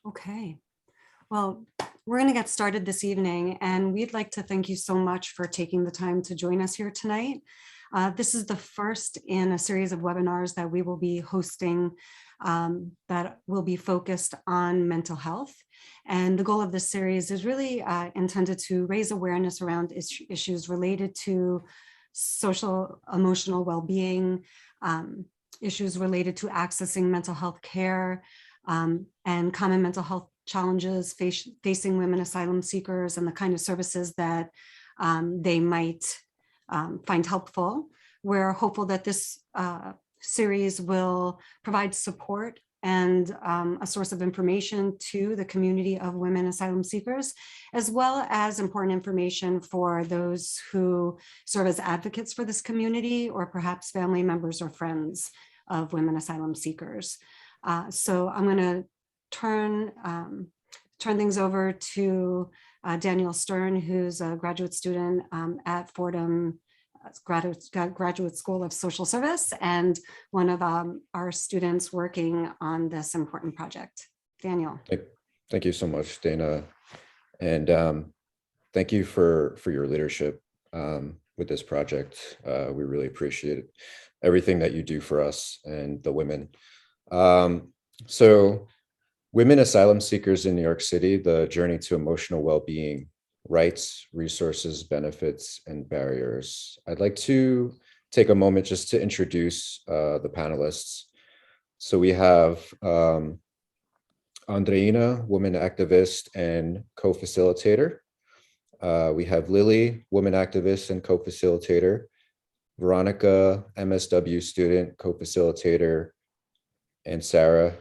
Okay. Well, we're going to get started this evening, and we'd like to thank you so much for taking the time to join us here tonight. This is the first in a series of webinars that we will be hosting that will be focused on mental health. And the goal of this series is really intended to raise awareness around issues related to social emotional well-being, issues related to accessing mental health care, and common mental health challenges facing women asylum seekers and the kind of services that they might find helpful. We're hopeful that this series will provide support and a source of information to the community of women asylum seekers, as well as important information for those who serve as advocates for this community, or perhaps family members or friends of women asylum seekers. So I'm going to turn things over to Daniel Stern, who's a graduate student at Fordham Graduate School of Social Service and one of our students working on this important project. Daniel. Thank you so much, Dana. And thank you for your leadership with this project. We really appreciate everything that you do for us and the women. So women asylum seekers in New York City, the journey to emotional well-being, rights, resources, benefits, and barriers. I'd like to take a moment just to introduce the panelists. So we have Andreina, woman activist and co-facilitator. We have Lily, woman activist and co-facilitator. Veronica, MSW student, co-facilitator, and Sarah,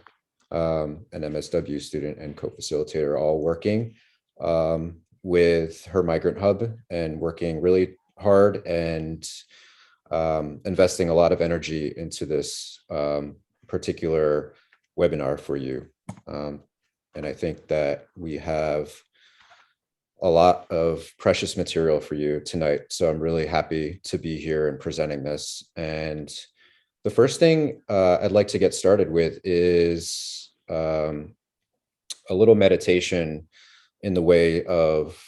an MSW student and co-facilitator, all working with her migrant hub and working really hard and investing a lot of energy into this particular webinar for you. And I think that we have a lot of precious material for you tonight. So I'm really happy to be here and presenting this. And the first thing I'd like to get started with is a little meditation in the way of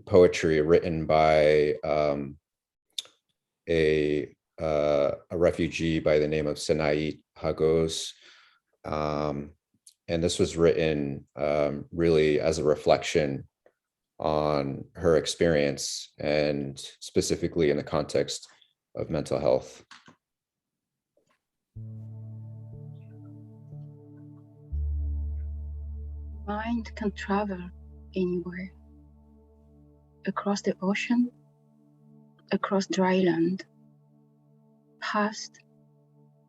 poetry written by a refugee by the name of Senait, Hagose. And this was written really as a reflection on her experience, and specifically in the context of mental health. Mind can travel anywhere, across the ocean, across dry land, past,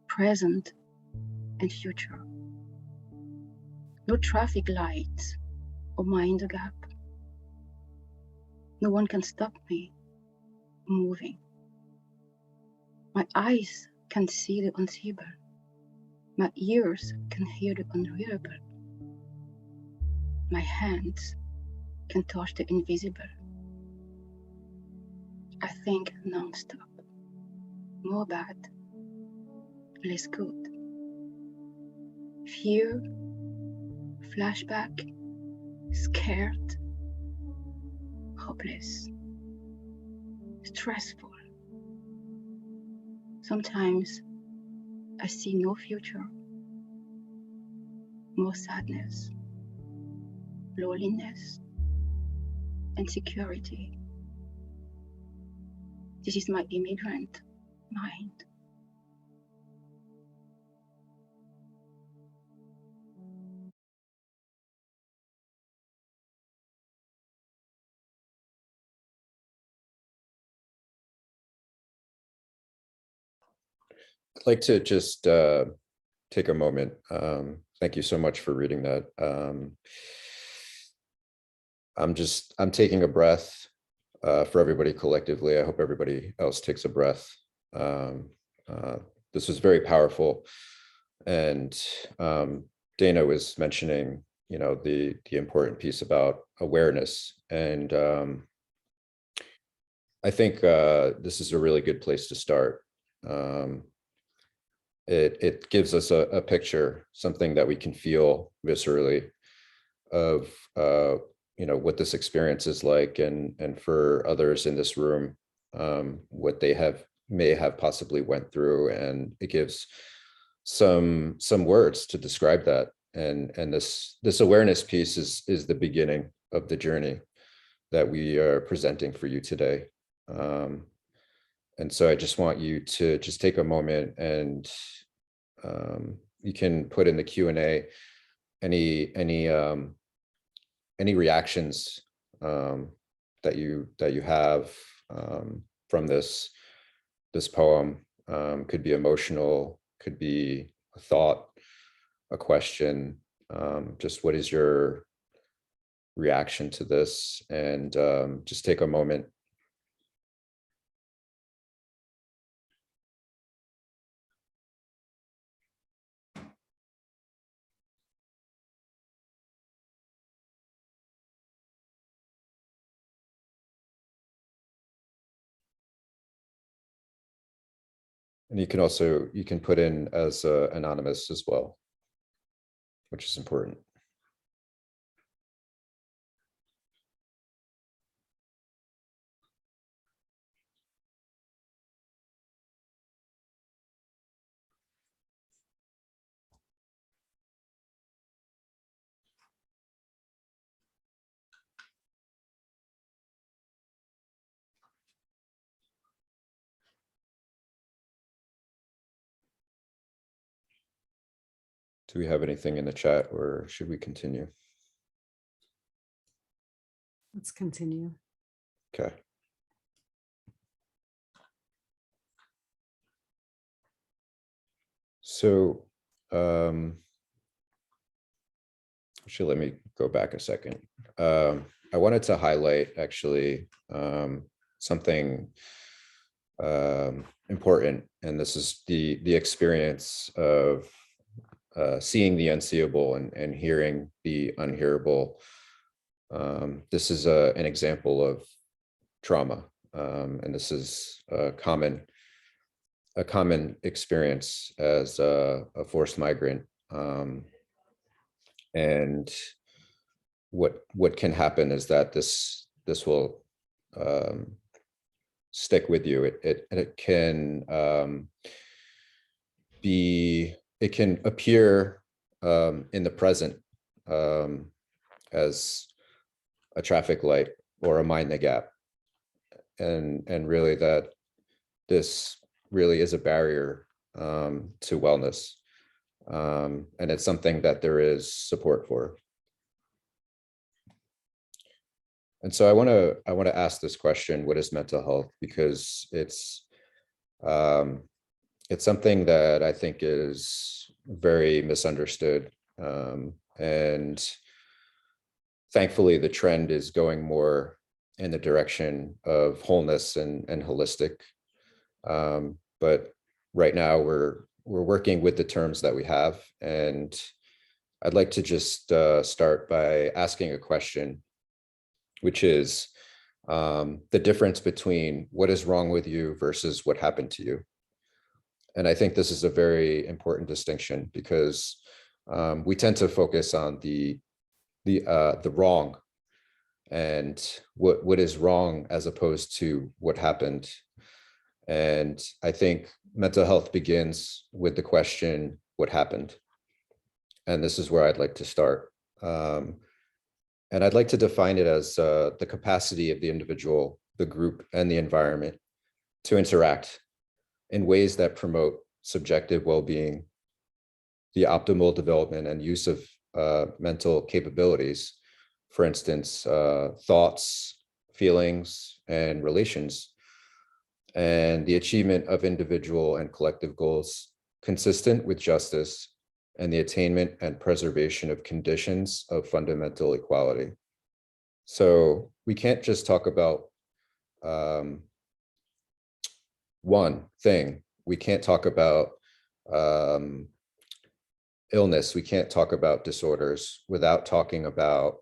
present, and future. No traffic lights or mind a gap. No one can stop me moving. My eyes can see the unseeable. My ears can hear the unhearable. My hands can touch the invisible. I think non-stop. More bad, less good. Fear, flashback, scared, hopeless, stressful. Sometimes I see no future, more sadness, loneliness, insecurity. This is my immigrant mind. I'd like to just take a moment. Thank you so much for reading that. I'm taking a breath for everybody collectively. I hope everybody else takes a breath. This was very powerful. And Dana was mentioning, the important piece about awareness. And I think this is a really good place to start. It gives us a picture, something that we can feel viscerally. of what this experience is like, and for others in this room, what they may have possibly went through, and it gives some words to describe that. And this awareness piece is the beginning of the journey that we are presenting for you today. And so I just want you to just take a moment, and you can put in the Q&A any reactions that you have from this poem. Could be emotional, could be a thought, a question. Just what is your reaction to this? And just take a moment. And you can put in as anonymous as well, which is important. Do we have anything in the chat, or should we continue? Let's continue. Okay. So actually, let me go back a second. I wanted to highlight actually something important, and this is the experience of seeing the unseeable and hearing the unhearable. This is an example of trauma, and this is a common experience as a forced migrant. And what can happen is that this will stick with you. It can it can appear in the present as a traffic light or a mind the gap, and really that this really is a barrier to wellness, and it's something that there is support for. And so I want to ask this question: what is mental health? Because it's something that I think is very misunderstood, and thankfully the trend is going more in the direction of wholeness and holistic. But right now we're working with the terms that we have, and I'd like to just start by asking a question, which is the difference between what is wrong with you versus what happened to you. And I think this is a very important distinction, because we tend to focus on the wrong and what is wrong as opposed to what happened. And I think mental health begins with the question, what happened? And this is where I'd like to start. And I'd like to define it as the capacity of the individual, the group, and the environment to interact in ways that promote subjective well-being, the optimal development and use of mental capabilities, for instance, thoughts, feelings, and relations, and the achievement of individual and collective goals consistent with justice and the attainment and preservation of conditions of fundamental equality. So we can't just talk about one thing. We can't talk about illness. We can't talk about disorders without talking about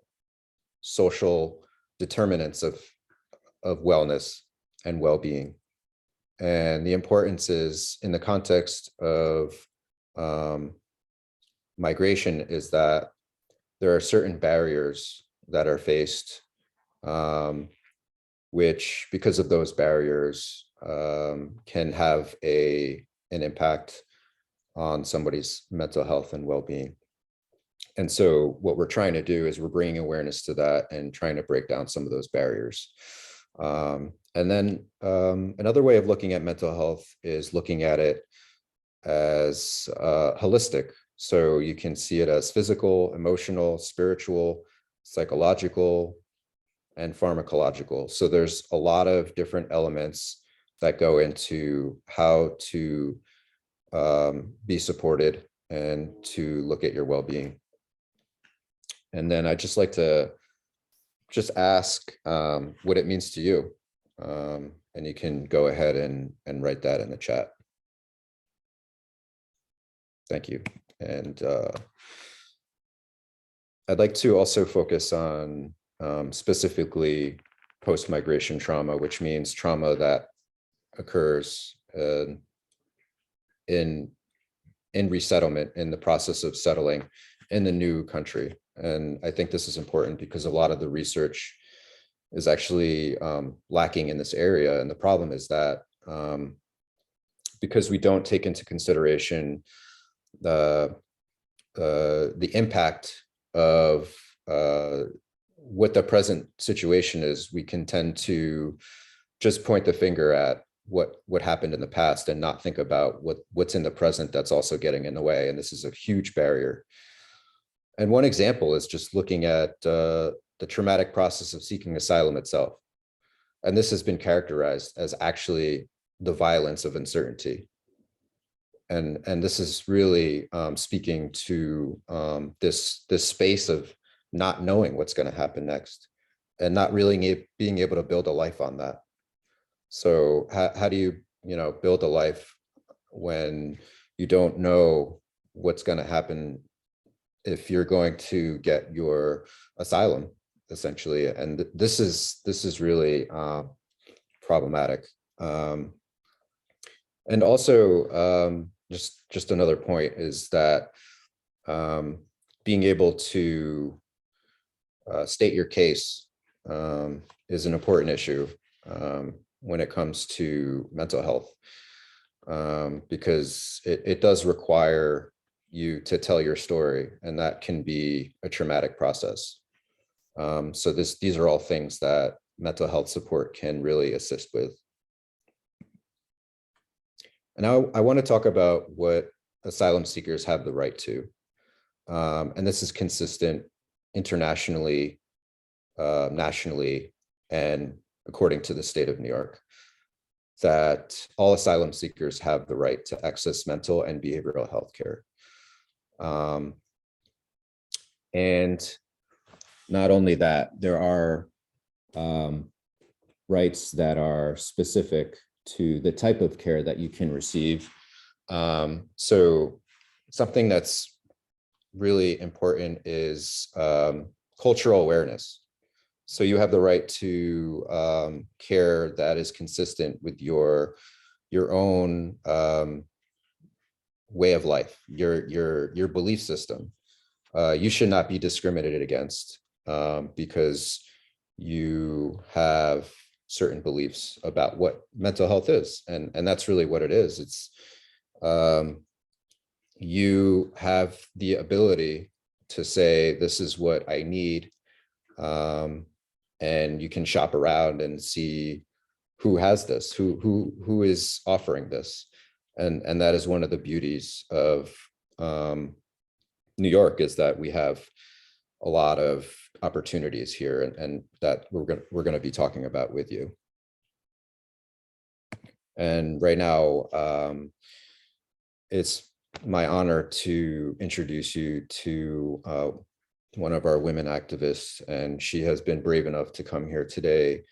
social determinants of wellness and well-being. And the importance is, in the context of migration, is that there are certain barriers that are faced, which, because of those barriers, can have an impact on somebody's mental health and well-being. And so what we're trying to do is we're bringing awareness to that and trying to break down some of those barriers. And then another way of looking at mental health is looking at it as holistic. So you can see it as physical, emotional, spiritual, psychological, and pharmacological. So there's a lot of different elements that go into how to be supported and to look at your well-being. And then I'd just like to just ask what it means to you. And you can go ahead and write that in the chat. Thank you. And I'd like to also focus on specifically post-migration trauma, which means trauma that occurs in resettlement, in the process of settling in the new country. And I think this is important because a lot of the research is actually lacking in this area. And the problem is that because we don't take into consideration the impact of what the present situation is, we can tend to just point the finger at what happened in the past and not think about what's in the present that's also getting in the way. And this is a huge barrier. And one example is just looking at the traumatic process of seeking asylum itself. And this has been characterized as actually the violence of uncertainty. And this is really speaking to this space of not knowing what's going to happen next and not really being able to build a life on that. So how do you build a life when you don't know what's going to happen if you're going to get your asylum, essentially? And this is really problematic. And also, just another point is that being able to state your case is an important issue when it comes to mental health, because it does require you to tell your story, and that can be a traumatic process. So these are all things that mental health support can really assist with. And now I want to talk about what asylum seekers have the right to. And this is consistent internationally, nationally, and according to the state of New York, that all asylum seekers have the right to access mental and behavioral health care. And not only that, there are rights that are specific to the type of care that you can receive. So something that's really important is cultural awareness. So you have the right to care that is consistent with your own way of life, your belief system. You should not be discriminated against because you have certain beliefs about what mental health is, and that's really what it is. It's you have the ability to say, this is what I need, and you can shop around and see who has this, who is offering this, and that is one of the beauties of New York, is that we have a lot of opportunities here, and that we're going to be talking about with you. And right now, it's my honor to introduce you to one of our women activists, and she has been brave enough to come here today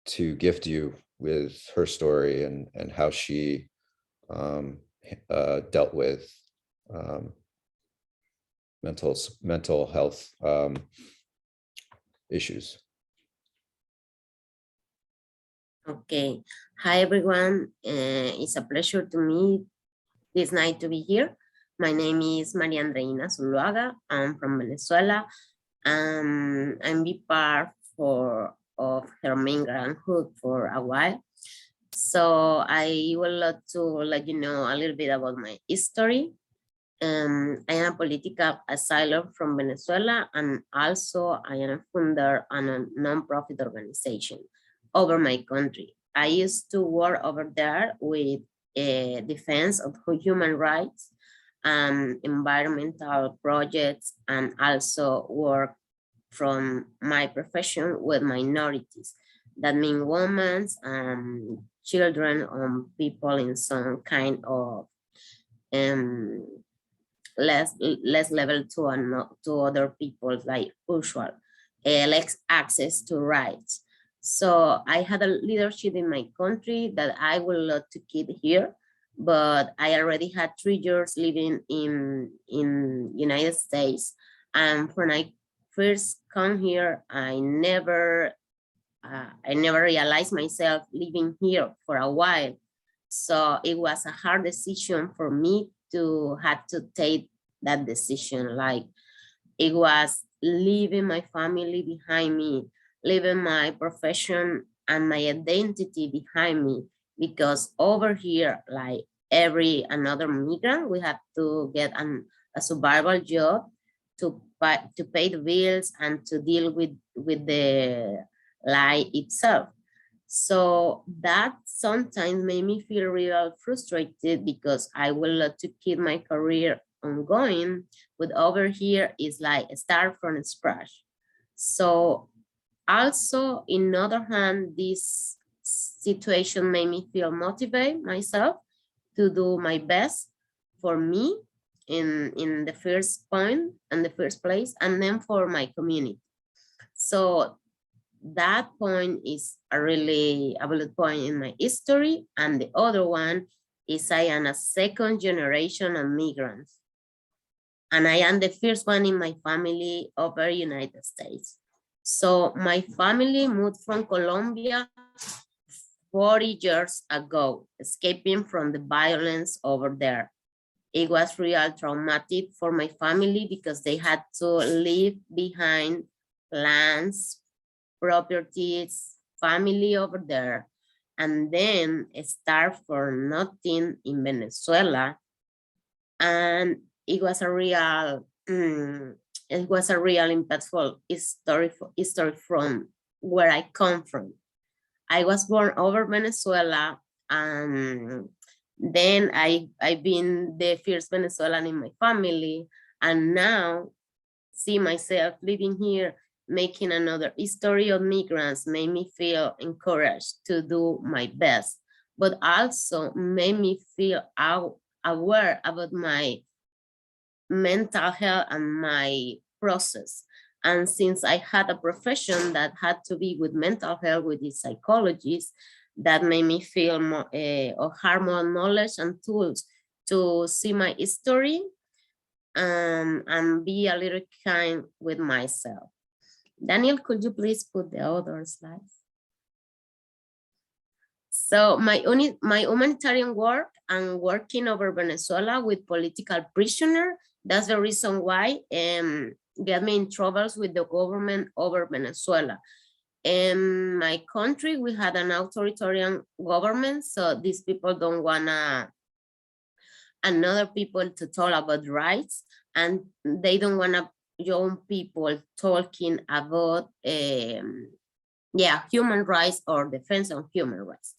to gift you with her story and how she dealt with mental health issues. Okay. Hi, everyone. It's a pleasure to me this night to be here. My name is Maria Andreina Zuluaga. I'm from Venezuela. I'm be part of her migranthood for a while. So I would love to let you know a little bit about my history. I am a political asylum from Venezuela, and also I am a founder on a non-profit organization over my country. I used to work over there with defense of human rights, environmental projects, and also work from my profession with minorities. That means women, children, people in some kind of less level to other people like usual, less access to rights. So I had a leadership in my country that I would love to keep here, but I already had 3 years living in United States. And when I first come here, I never realized myself living here for a while. So it was a hard decision for me to have to take that decision. Like, it was leaving my family behind me, leaving my profession and my identity behind me, because over here, like every another migrant, we have to get a survival job to pay the bills and to deal with the life itself. So that sometimes made me feel real frustrated, because I would love to keep my career ongoing, but over here is like start from scratch. So also, in other hand, this situation made me feel motivate myself to do my best for me in the first point, in the first place, and then for my community. So that point is a really a bullet point in my history. And the other one is I am a second generation of migrants. And I am the first one in my family over United States. So my family moved from Colombia 40 years ago, escaping from the violence over there. It was real traumatic for my family, because they had to leave behind lands, properties, family over there, and then start for nothing in Venezuela. And it was a real, impactful history from where I come from. I was born over Venezuela, and then I've been the first Venezuelan in my family, and now see myself living here, making another history of migrants, made me feel encouraged to do my best, but also made me feel aware about my mental health and my process. And since I had a profession that had to be with mental health, with the psychologist, that made me feel more, or have more knowledge and tools to see my history, and be a little kind with myself. Daniel, could you please put the other slides? So my humanitarian work and working over Venezuela with political prisoner, that's the reason why get me in troubles with the government over Venezuela. In my country, we had an authoritarian government, so these people don't wanna another people to talk about rights, and they don't wanna young people talking about human rights or defense of human rights.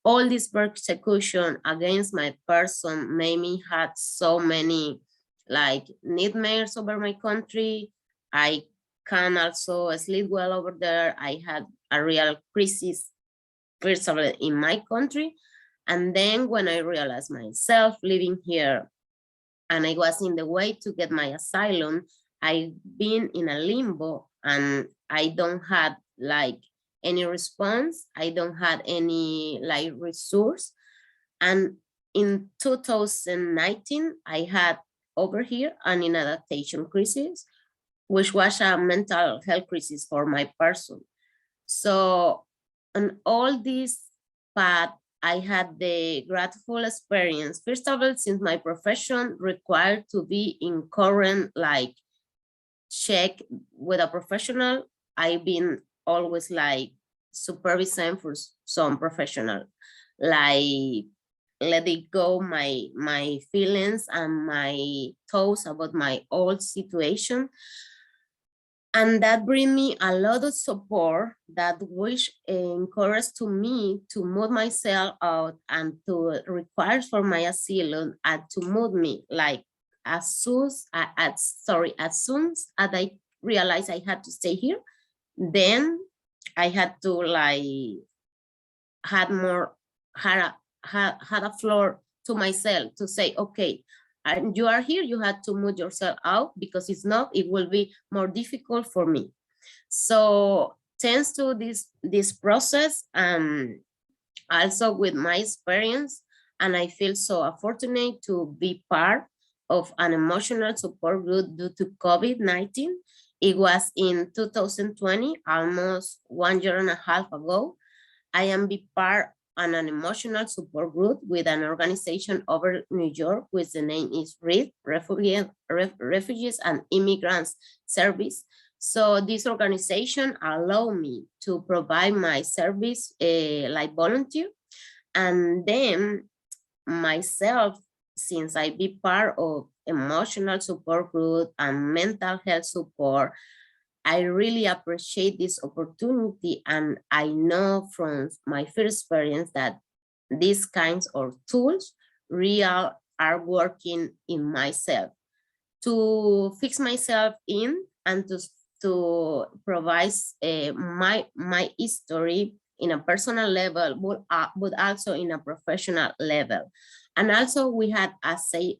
All this persecution against my person made me have so many like nightmares over my country. I can also sleep well over there. I had a real crisis, first of all, in my country. And then when I realized myself living here and I was in the way to get my asylum, I've been in a limbo and I don't have like any response. I don't have any like resource. And in 2019, I had over here an adaptation crisis, which was a mental health crisis for my person. So on all this path, I had the grateful experience. First of all, since my profession required to be in current like check with a professional, I've been always like supervising for some professional, like let it go my feelings and my thoughts about my old situation. And that bring me a lot of support that which encouraged to me to move myself out and to require for my asylum and to move me like as soon as I realized I had to stay here, then I had to like had a floor to myself to say, okay, and you are here, you had to move yourself out, because if not, it will be more difficult for me. So thanks to this process, also with my experience, and I feel so fortunate to be part of an emotional support group due to COVID-19. It was in 2020, almost 1.5 years ago. I am be part on an emotional support group with an organization over New York, which the name is Refugees and Immigrants Service. So this organization allowed me to provide my service like volunteer. And then myself, since I be part of emotional support group and mental health support, I really appreciate this opportunity, and I know from my first experience that these kinds of tools really are working in myself to fix myself in and to provide my history in a personal level, but also in a professional level. And also we had a safe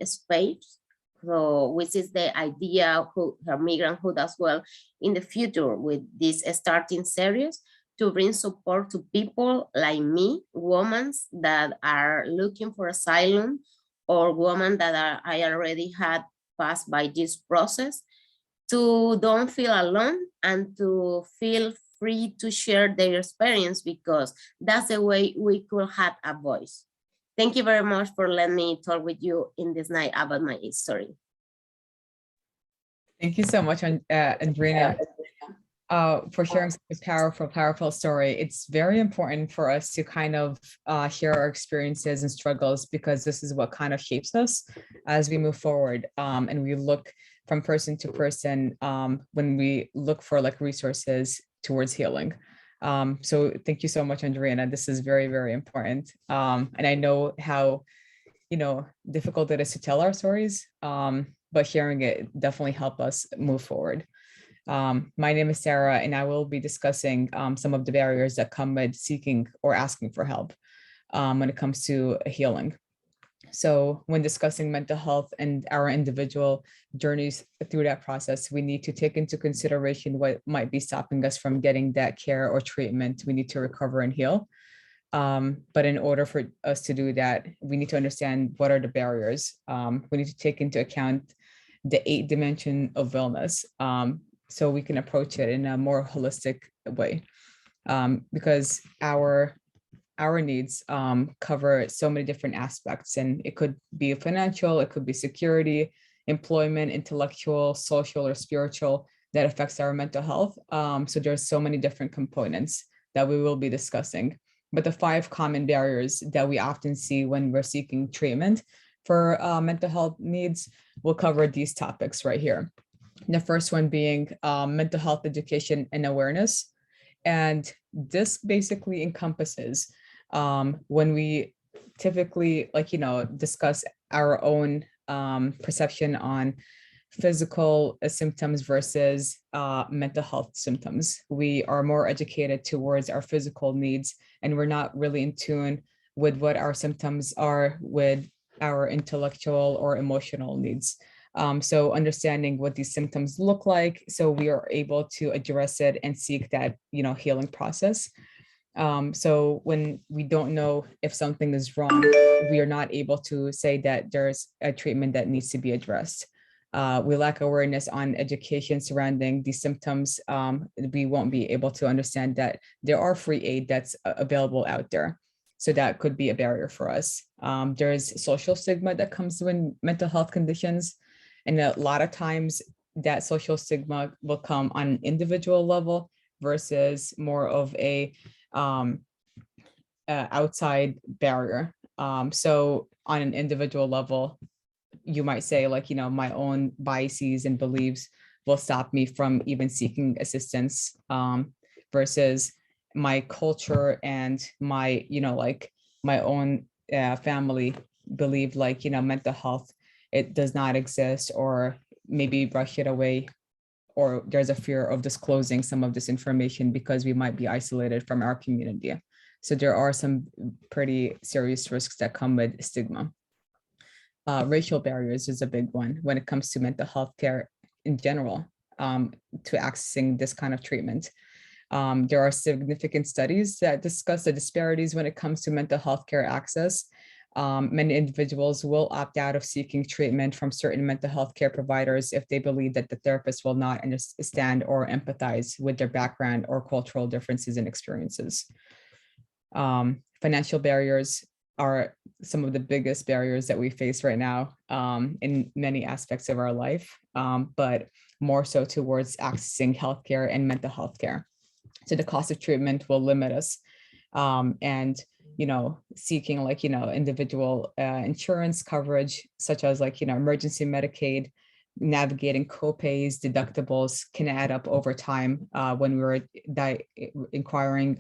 space, so which is the idea of migranthood as well in the future with this starting series, to bring support to people like me, women that are looking for asylum, or women that I already had passed by this process, to don't feel alone and to feel free to share their experience, because that's the way we could have a voice. Thank you very much for letting me talk with you in this night about my history. Thank you so much, Andreina, for sharing such a powerful story. It's very important for us to kind of share our experiences and struggles, because this is what kind of shapes us as we move forward. And we look from person to person when we look for like resources towards healing. So thank you so much, Andreina. This is very, very important. And I know how, difficult it is to tell our stories, but sharing it definitely help us move forward. My name is Sarah, and I will be discussing some of the barriers that come with seeking or asking for help when it comes to healing. So when discussing mental health and our individual journeys through that process, we need to take into consideration what might be stopping us from getting that care or treatment we need to recover and heal. But in order for us to do that, we need to understand what are the barriers. We need to take into account the 8 dimension of wellness, so we can approach it in a more holistic way, because our needs cover so many different aspects, and it could be financial, it could be security, employment, intellectual, social, or spiritual that affects our mental health. So there's so many different components that we will be discussing. But the 5 common barriers that we often see when we're seeking treatment for mental health needs will cover these topics right here. The first one being mental health education and awareness. And this basically encompasses when we typically discuss our own perception on physical symptoms versus mental health symptoms. We are more educated towards our physical needs, and we're not really in tune with what our symptoms are with our intellectual or emotional needs. So understanding what these symptoms look like, so we are able to address it and seek that, healing process. So when we don't know if something is wrong, we are not able to say that there's a treatment that needs to be addressed. We lack awareness on education surrounding these symptoms. We won't be able to understand that there are free aid that's available out there. So that could be a barrier for us. There's social stigma that comes with mental health conditions. And a lot of times that social stigma will come on an individual level versus more of a outside barrier. So on an individual level, you might say like, my own biases and beliefs will stop me from even seeking assistance, versus my culture and my, like my own family believe like, mental health, it does not exist, or maybe brush it away, or there's a fear of disclosing some of this information because we might be isolated from our community. So there are some pretty serious risks that come with stigma. Racial barriers is a big one when it comes to mental health care in general, to accessing this kind of treatment. There are significant studies that discuss the disparities when it comes to mental health care access. Many individuals will opt out of seeking treatment from certain mental health care providers if they believe that the therapist will not understand or empathize with their background or cultural differences and experiences. Financial barriers are some of the biggest barriers that we face right now, in many aspects of our life, but more so towards accessing healthcare and mental health care. So the cost of treatment will limit us, and seeking like individual insurance coverage, such as like emergency Medicaid, navigating copays, deductibles can add up over time when we're inquiring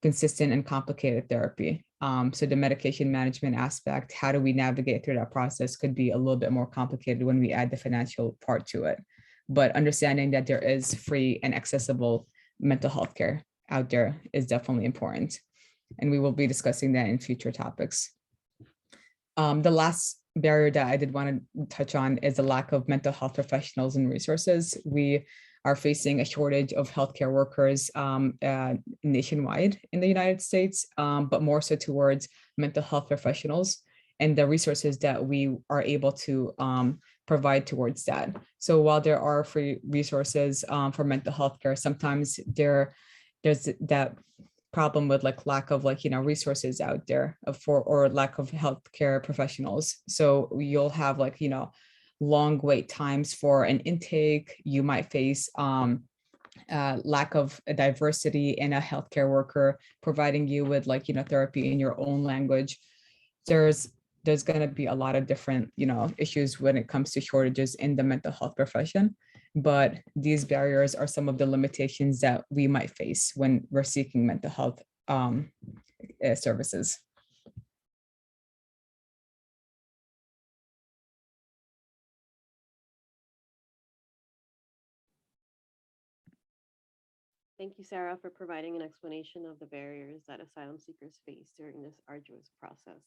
consistent and complicated therapy. So the medication management aspect, how do we navigate through that process, could be a little bit more complicated when we add the financial part to it. But understanding that there is free and accessible mental health care out there is definitely important. And we will be discussing that in future topics. The last barrier that I did want to touch on is the lack of mental health professionals and resources. We are facing a shortage of healthcare workers nationwide in the United States, but more so towards mental health professionals and the resources that we are able to provide towards that. So while there are free resources for mental health care, sometimes there's that problem with like lack of like resources out there or lack of healthcare professionals. So you'll have like long wait times for an intake. You might face lack of diversity in a healthcare worker providing you with like therapy in your own language. There's going to be a lot of different issues when it comes to shortages in the mental health profession, but these barriers are some of the limitations that we might face when we're seeking mental health services. Thank you, Sarah, for providing an explanation of the barriers that asylum seekers face during this arduous process.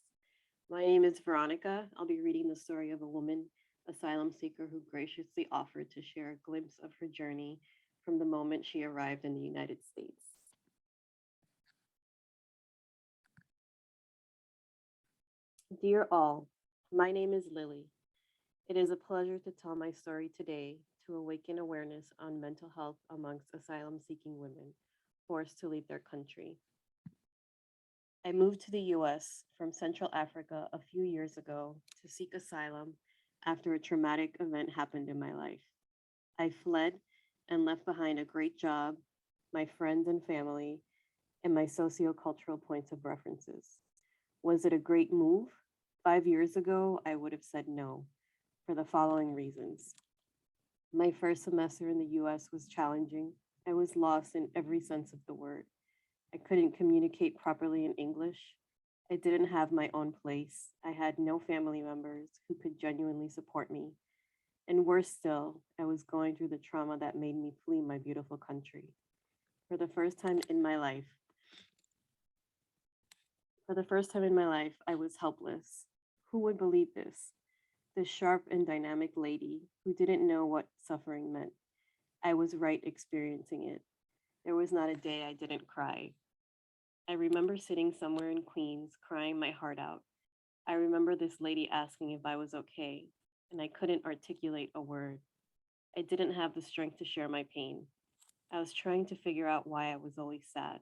My name is Veronica. I'll be reading the story of a woman asylum seeker who graciously offered to share a glimpse of her journey from the moment she arrived in the United States. Dear all, my name is Lily. It is a pleasure to tell my story today to awaken awareness on mental health amongst asylum-seeking women forced to leave their country. I moved to the US from Central Africa a few years ago to seek asylum after a traumatic event happened in my life. I fled and left behind a great job, my friends and family, and my sociocultural points of references. Was it a great move? 5 years ago, I would have said no, for the following reasons. My first semester in the US was challenging. I was lost in every sense of the word. I couldn't communicate properly in English. I didn't have my own place. I had no family members who could genuinely support me. And worse still, I was going through the trauma that made me flee my beautiful country. For the first time in my life, I was helpless. Who would believe this? This sharp and dynamic lady who didn't know what suffering meant. I was right experiencing it. There was not a day I didn't cry. I remember sitting somewhere in Queens, crying my heart out. I remember this lady asking if I was okay, and I couldn't articulate a word. I didn't have the strength to share my pain. I was trying to figure out why I was always sad.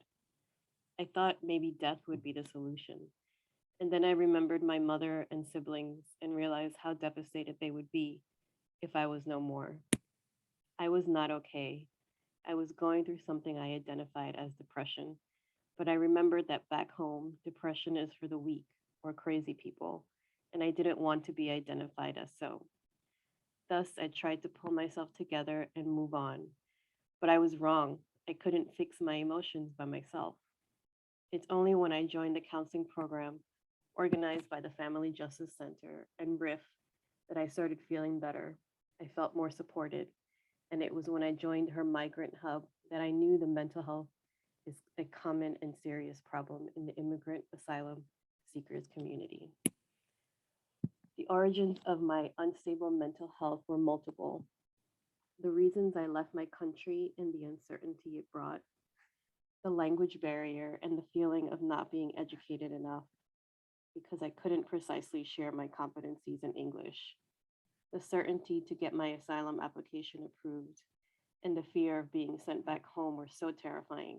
I thought maybe death would be the solution. And then I remembered my mother and siblings and realized how devastated they would be if I was no more. I was not okay. I was going through something I identified as depression, but I remembered that back home, depression is for the weak or crazy people, and I didn't want to be identified as so. Thus, I tried to pull myself together and move on, but I was wrong. I couldn't fix my emotions by myself. It's only when I joined the counseling program organized by the Family Justice Center and RIF that I started feeling better. I felt more supported. And it was when I joined her migrant hub that I knew the mental health is a common and serious problem in the immigrant asylum seekers community. The origins of my unstable mental health were multiple. The reasons I left my country and the uncertainty it brought, the language barrier and the feeling of not being educated enough because I couldn't precisely share my competencies in English, the certainty to get my asylum application approved, and the fear of being sent back home were so terrifying,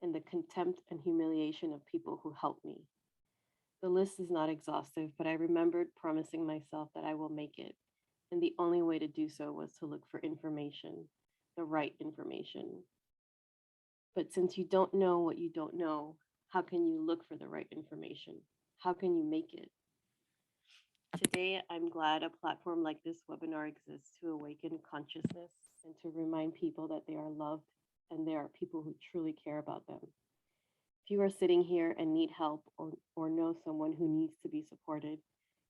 and the contempt and humiliation of people who helped me. The list is not exhaustive, but I remembered promising myself that I will make it, and the only way to do so was to look for information, the right information. But since you don't know what you don't know, how can you look for the right information? How can you make it? Today, I'm glad a platform like this webinar exists to awaken consciousness and to remind people that they are loved and there are people who truly care about them. If you are sitting here and need help or know someone who needs to be supported,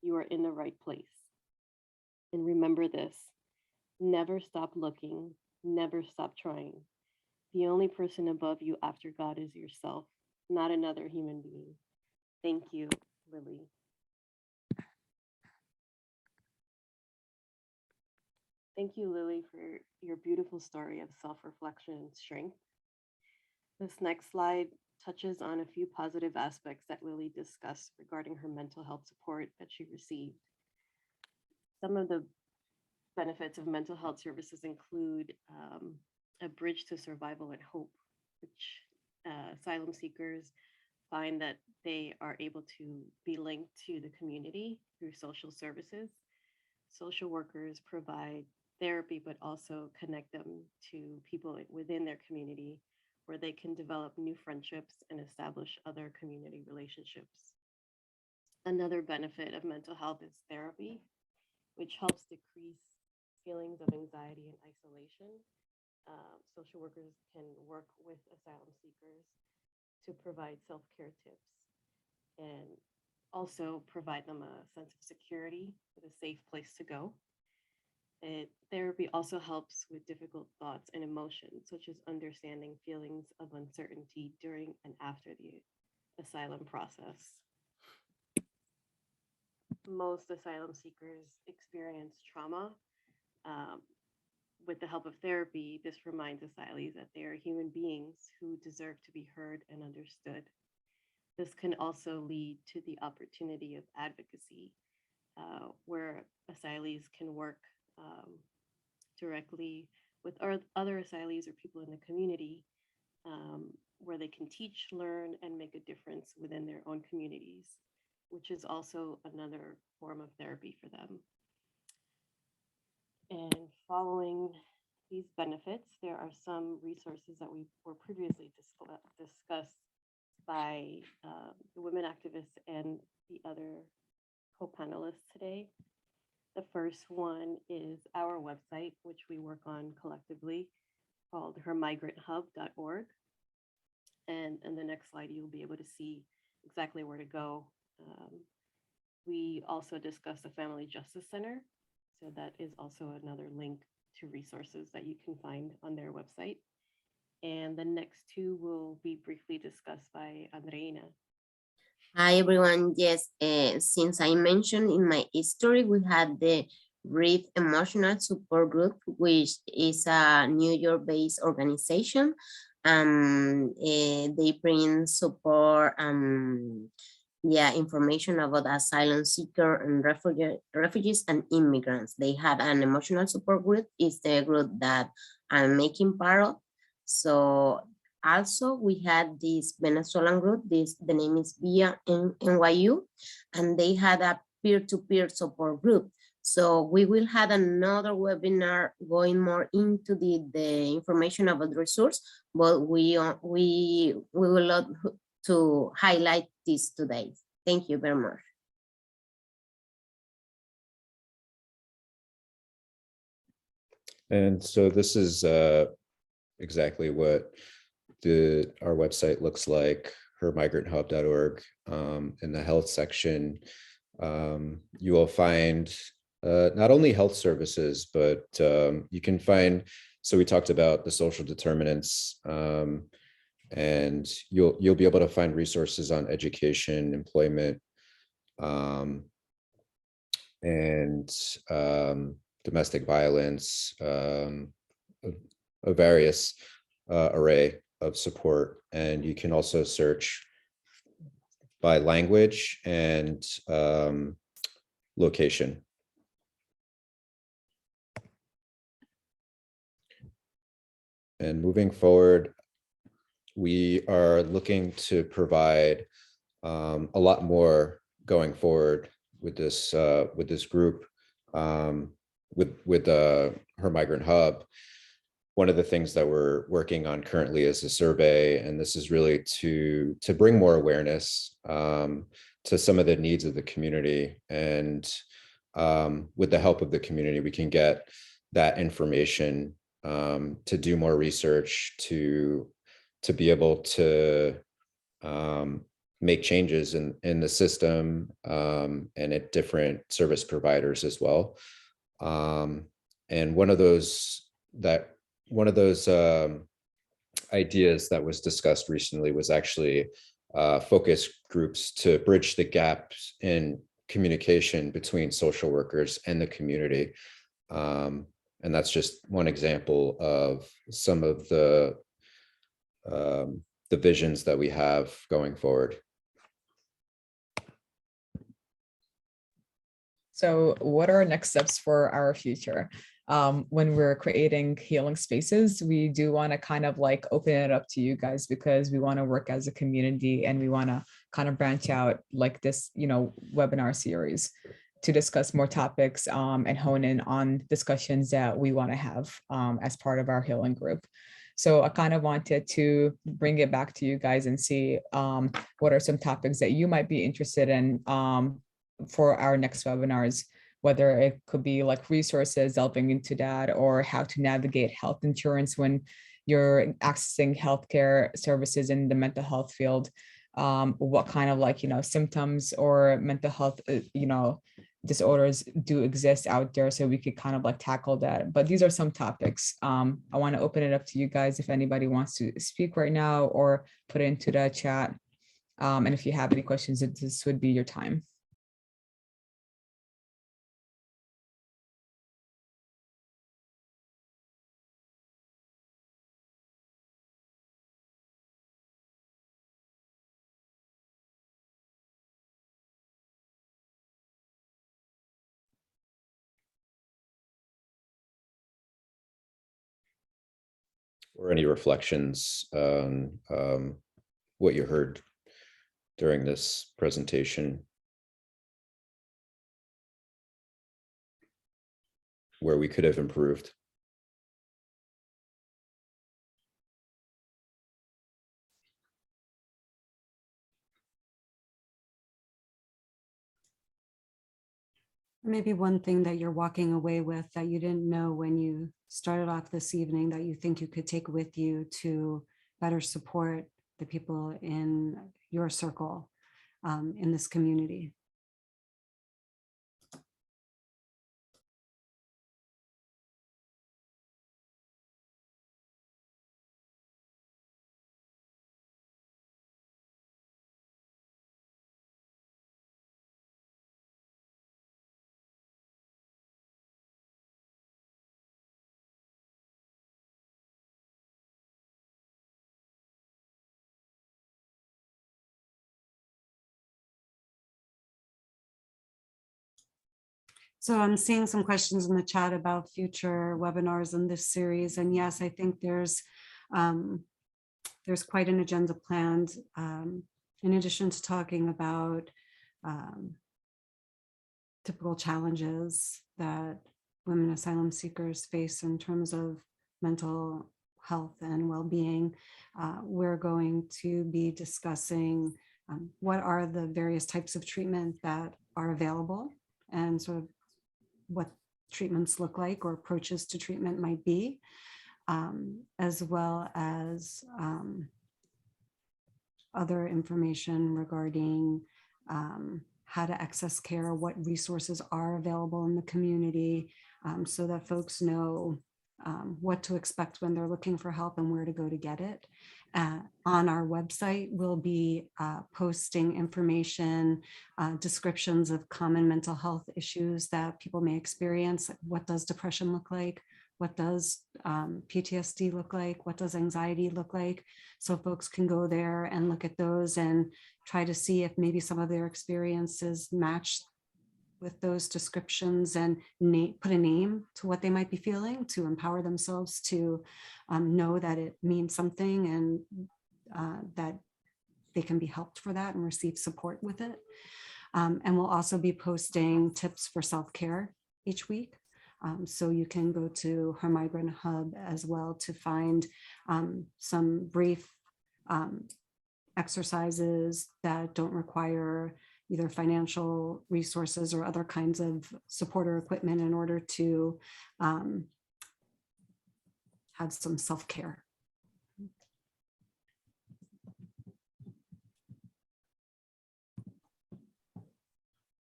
you are in the right place. And remember this, never stop looking, never stop trying. The only person above you after God is yourself, not another human being. Thank you, Lily. Thank you, Lily, for your beautiful story of self-reflection and strength. This next slide touches on a few positive aspects that Lily discussed regarding her mental health support that she received. Some of the benefits of mental health services include a bridge to survival and hope, which asylum seekers find that they are able to be linked to the community through social services. Social workers provide therapy, but also connect them to people within their community where they can develop new friendships and establish other community relationships. Another benefit of mental health is therapy, which helps decrease feelings of anxiety and isolation. Social workers can work with asylum seekers to provide self-care tips and also provide them a sense of security with a safe place to go. Therapy also helps with difficult thoughts and emotions, such as understanding feelings of uncertainty during and after the asylum process. Most asylum seekers experience trauma. With the help of therapy, this reminds asylees that they are human beings who deserve to be heard and understood. This can also lead to the opportunity of advocacy, where asylees can work directly with other asylees or people in the community, where they can teach, learn, and make a difference within their own communities, which is also another form of therapy for them. And following these benefits, there are some resources that we were previously discussed by the women activists and the other co-panelists today. The first one is our website, which we work on collectively, called hermigranthub.org. And in the next slide, you'll be able to see exactly where to go. We also discussed the Family Justice Center. So that is also another link to resources that you can find on their website. And the next two will be briefly discussed by Andreina. Hi, everyone. Yes, since I mentioned in my history, we had the RIF Emotional Support Group, which is a New York-based organization. They bring support, information about asylum seeker and refugees and immigrants. They had an emotional support group. It's the group that I'm making part of. So also we had this Venezuelan group, the name is Via in NYU, and they had a peer-to-peer support group. So we will have another webinar going more into the information about the resource, but we will love to highlight this today. Thank you very much. And so this is exactly what our website looks like, hermigranthub.org. In the health section, you will find not only health services, but you can find, so we talked about the social determinants, and you'll be able to find resources on education, employment, and domestic violence, a various array of support. And you can also search by language and location. And moving forward, we are looking to provide a lot more going forward with this group, with Her Migrant Hub. One of the things that we're working on currently is a survey, and this is really to bring more awareness to some of the needs of the community. And with the help of the community, we can get that information to do more research, to be able to make changes in the system and at different service providers as well. And one of those ideas that was discussed recently was actually focus groups to bridge the gaps in communication between social workers and the community. And that's just one example of some of the visions that we have going forward. So what are next steps for our future? When we're creating healing spaces, we do want to kind of like open it up to you guys, because we want to work as a community, and we want to kind of branch out like this, webinar series to discuss more topics and hone in on discussions that we want to have as part of our healing group. So I kind of wanted to bring it back to you guys and see what are some topics that you might be interested in for our next webinars, whether it could be like resources delving into that, or how to navigate health insurance when you're accessing healthcare services in the mental health field, what kind of symptoms or mental health, disorders do exist out there, so we could kind of like tackle that. But these are some topics. I want to open it up to you guys if anybody wants to speak right now, or put it into the chat. And if you have any questions, this would be your time. Or any reflections on what you heard during this presentation, where we could have improved. Maybe one thing that you're walking away with that you didn't know when you started off this evening that you think you could take with you to better support the people in your circle in this community. So I'm seeing some questions in the chat about future webinars in this series. And yes, I think there's there's quite an agenda planned, in addition to talking about typical challenges that women asylum seekers face in terms of mental health and well-being. We're going to be discussing what are the various types of treatment that are available and sort of what treatments look like or approaches to treatment might be, as well as other information regarding how to access care, what resources are available in the community, so that folks know what to expect when they're looking for help and where to go to get it. On our website, we'll be posting information, descriptions of common mental health issues that people may experience. Like, what does depression look like? What does PTSD look like? What does anxiety look like? So folks can go there and look at those and try to see if maybe some of their experiences match with those descriptions, and put a name to what they might be feeling, to empower themselves to know that it means something, and that they can be helped for that and receive support with it. And we'll also be posting tips for self-care each week. So you can go to her Migrant Hub as well to find some brief exercises that don't require either financial resources or other kinds of support or equipment in order to have some self-care.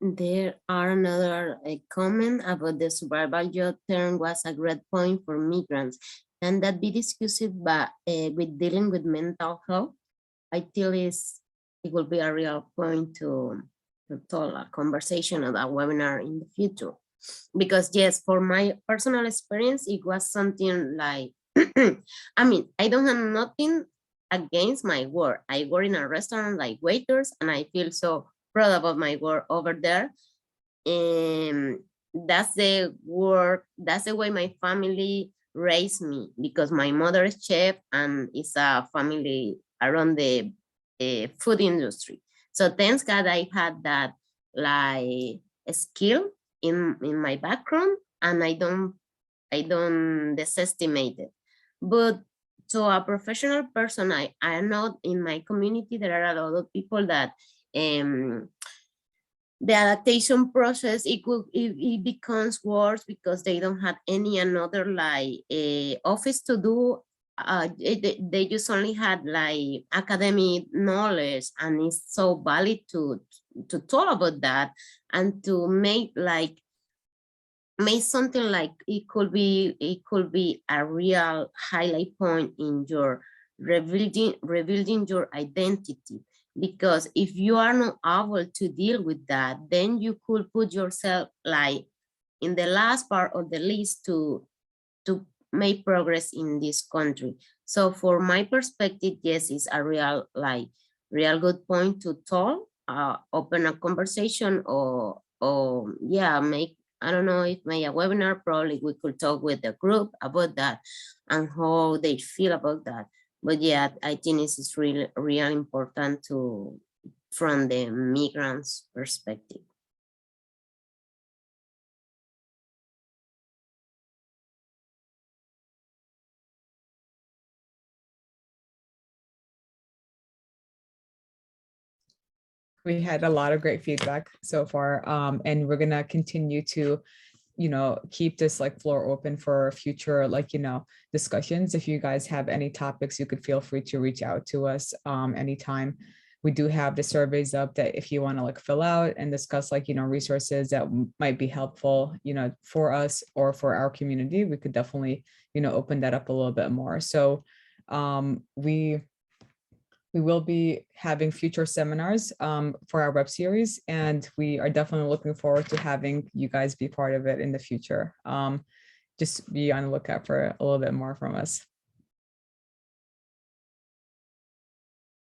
There are another comment about the survival job term was a great point for migrants. Can that be discussed by, with dealing with mental health? I feel it will be a real point to tell a conversation or a webinar in the future. Because yes, for my personal experience, it was something like, I mean, I don't have nothing against my work. I work in a restaurant like waiters, and I feel so proud about my work over there. And that's the work, that's the way my family raised me, because my mother is chef and it's a family around the food industry. So thanks God I had that like skill in my background, and I don't desestimate it. But to a professional person, I know in my community there are a lot of people that the adaptation process, it becomes worse because they don't have any another like office to do. They just only had like academic knowledge, and it's so valid to talk about that and to make something like it could be a real highlight point in your rebuilding your identity. Because if you are not able to deal with that, then you could put yourself like in the last part of the list to make progress in this country. So for my perspective, yes, it's a real good point to talk, open a conversation, or yeah, make, I don't know if make a webinar. Probably we could talk with the group about that and how they feel about that. But yeah, I think it's really important to, from the migrants' perspective. We had a lot of great feedback so far, and we're gonna continue to, keep this like floor open for future, discussions. If you guys have any topics, you could feel free to reach out to us anytime. We do have the surveys up that if you want to fill out and discuss resources that might be helpful, for us or for our community, we could definitely, open that up a little bit more. So we will be having future seminars for our web series, and we are definitely looking forward to having you guys be part of it in the future. Just be on the lookout for a little bit more from us.